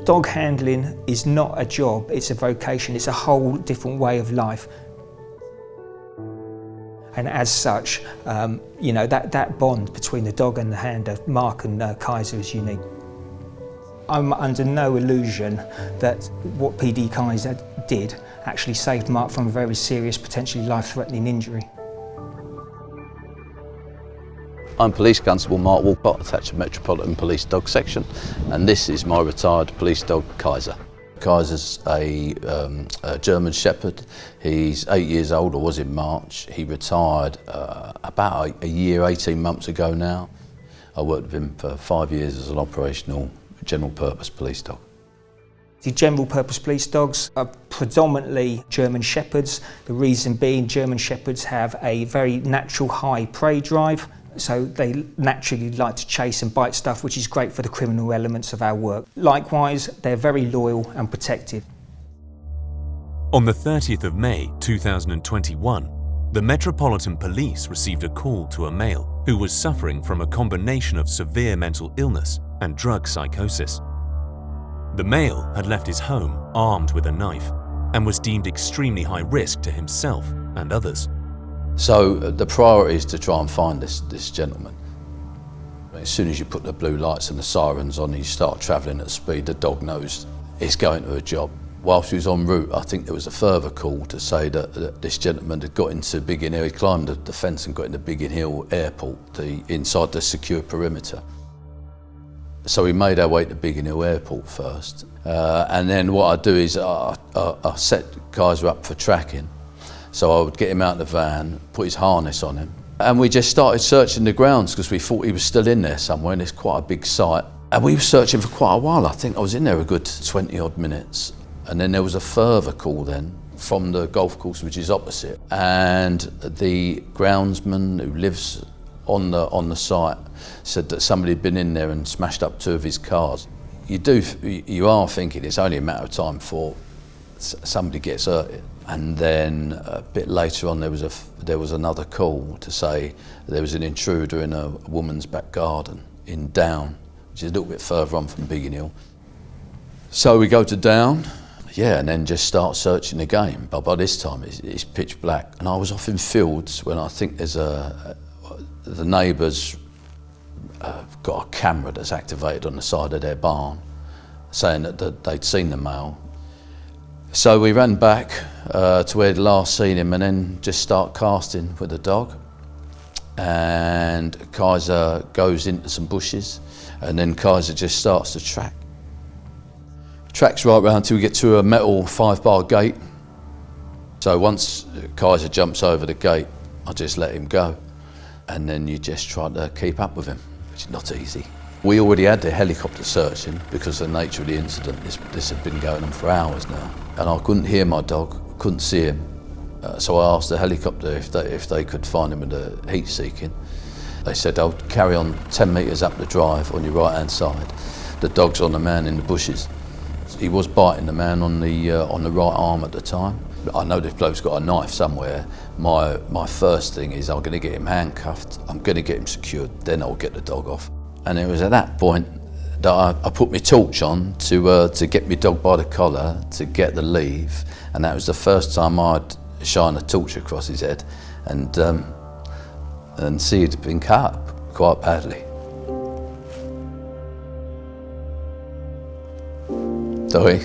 Dog handling is not a job, it's a vocation, it's a whole different way of life. And as such, you know, that bond between the dog and the handler, Mark and Kaiser, is unique. I'm under no illusion that what PD Kaiser did actually saved Mark from a very serious, potentially life-threatening injury. I'm Police Constable Mark Woolcott, attached to Metropolitan Police Dog Section, and this is my retired police dog, Kaiser. Kaiser's a German Shepherd. He's 8 years old, or was in March. He retired about a year, 18 months ago now. I worked with him for 5 years as an operational general purpose police dog. The general purpose police dogs are predominantly German Shepherds. The reason being, German Shepherds have a very natural high prey drive, so they naturally like to chase and bite stuff, which is great for the criminal elements of our work. Likewise, they're very loyal and protective. On the 30th of May 2021, the Metropolitan Police received a call to a male who was suffering from a combination of severe mental illness and drug psychosis. The male had left his home armed with a knife and was deemed extremely high risk to himself and others. So the priority is to try and find this gentleman. As soon as you put the blue lights and the sirens on and you start travelling at speed, the dog knows it's going to a job. Whilst he was en route, I think there was a further call to say that this gentleman had got into Biggin Hill. He climbed the fence and got into Biggin Hill Airport, inside the secure perimeter. So we made our way to Biggin Hill Airport first, and then what I do is I set Kaiser up for tracking. So I would get him out of the van, put his harness on him, and we just started searching the grounds because we thought he was still in there somewhere, and it's quite a big site. And we were searching for quite a while. I think I was in there a good 20 odd minutes, and then there was a further call then from the golf course, which is opposite, and the groundsman who lives on the site said that somebody had been in there and smashed up 2 of his cars. You are thinking it's only a matter of time before somebody gets hurt. And then a bit later on there was another call to say there was an intruder in a woman's back garden in Down, which is a little bit further on from Biggin Hill. So we go to Down, yeah, and then just start searching again. But by this time it's pitch black, and I was off in fields when I think there's the neighbours got a camera that's activated on the side of their barn saying that they'd seen the male. So we ran back to where we'd last seen him and then just start casting with the dog. And Kaiser goes into some bushes and then Kaiser just starts to track. Tracks right round till we get to a metal 5-bar gate. So once Kaiser jumps over the gate, I just let him go. And then you just try to keep up with him, which is not easy. We already had the helicopter searching because of the nature of the incident. This had been going on for hours now. And I couldn't hear my dog, couldn't see him. So I asked the helicopter if they could find him with the heat seeking. They said, "I'll carry on 10 metres up the drive on your right hand side. The dog's on the man in the bushes." He was biting the man on the right arm at the time. I know this bloke's got a knife somewhere. My first thing is I'm going to get him handcuffed, I'm going to get him secured, then I'll get the dog off. And it was at that point that I put my torch on to get my dog by the collar, to get the leave, and that was the first time I'd shine a torch across his head and see he'd been cut up quite badly. Sorry.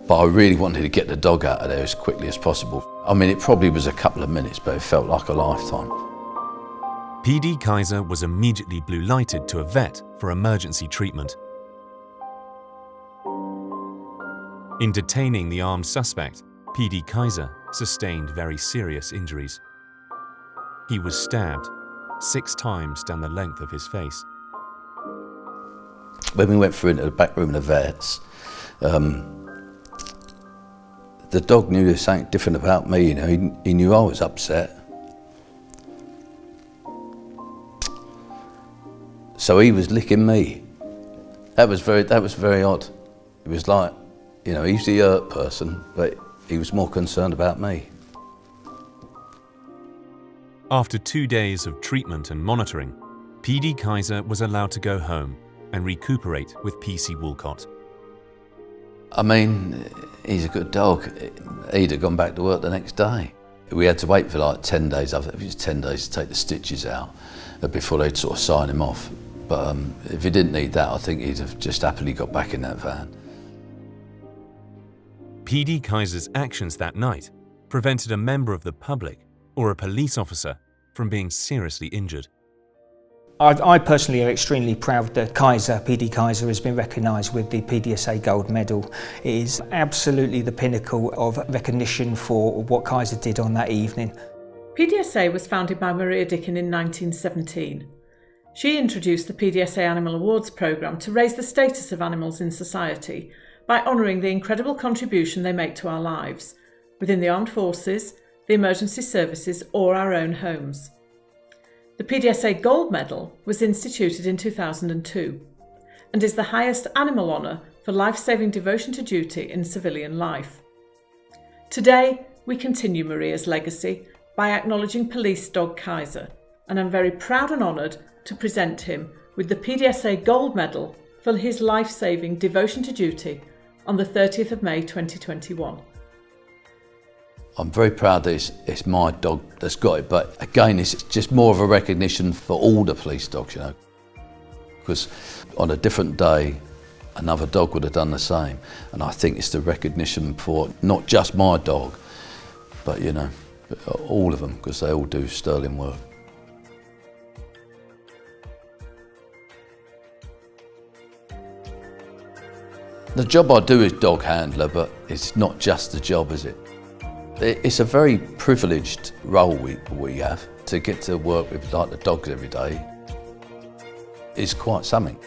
But I really wanted to get the dog out of there as quickly as possible. I mean, it probably was a couple of minutes, but it felt like a lifetime. PD Kaiser was immediately blue lighted to a vet for emergency treatment. In detaining the armed suspect, PD Kaiser sustained very serious injuries. He was stabbed 6 times down the length of his face. When we went through into the back room of the vets, the dog knew there's something different about me. You know, he knew I was upset. So he was licking me. That was very odd. It was like, you know, he's the hurt person, but he was more concerned about me. After 2 days of treatment and monitoring, PD Kaiser was allowed to go home and recuperate with PC Woolcott. I mean, he's a good dog. He'd have gone back to work the next day. We had to wait for like 10 days, I think it was 10 days to take the stitches out before they'd sort of sign him off. But if he didn't need that, I think he'd have just happily got back in that van. PD Kaiser's actions that night prevented a member of the public or a police officer from being seriously injured. I personally are extremely proud that PD Kaiser has been recognised with the PDSA Gold Medal. It is absolutely the pinnacle of recognition for what Kaiser did on that evening. PDSA was founded by Maria Dickin in 1917. She introduced the PDSA Animal Awards programme to raise the status of animals in society by honouring the incredible contribution they make to our lives, within the armed forces, the emergency services or our own homes. The PDSA Gold Medal was instituted in 2002 and is the highest animal honour for life-saving devotion to duty in civilian life. Today, we continue Maria's legacy by acknowledging police dog Kaiser, and I'm very proud and honoured to present him with the PDSA Gold Medal for his life-saving devotion to duty on the 30th of May 2021. I'm very proud that it's my dog that's got it, but again, it's just more of a recognition for all the police dogs, you know. Because on a different day, another dog would have done the same. And I think it's the recognition for not just my dog, but, you know, all of them, because they all do sterling work. The job I do is dog handler, but it's not just the job, is it? It's a very privileged role we have. To get to work with like the dogs every day is quite something.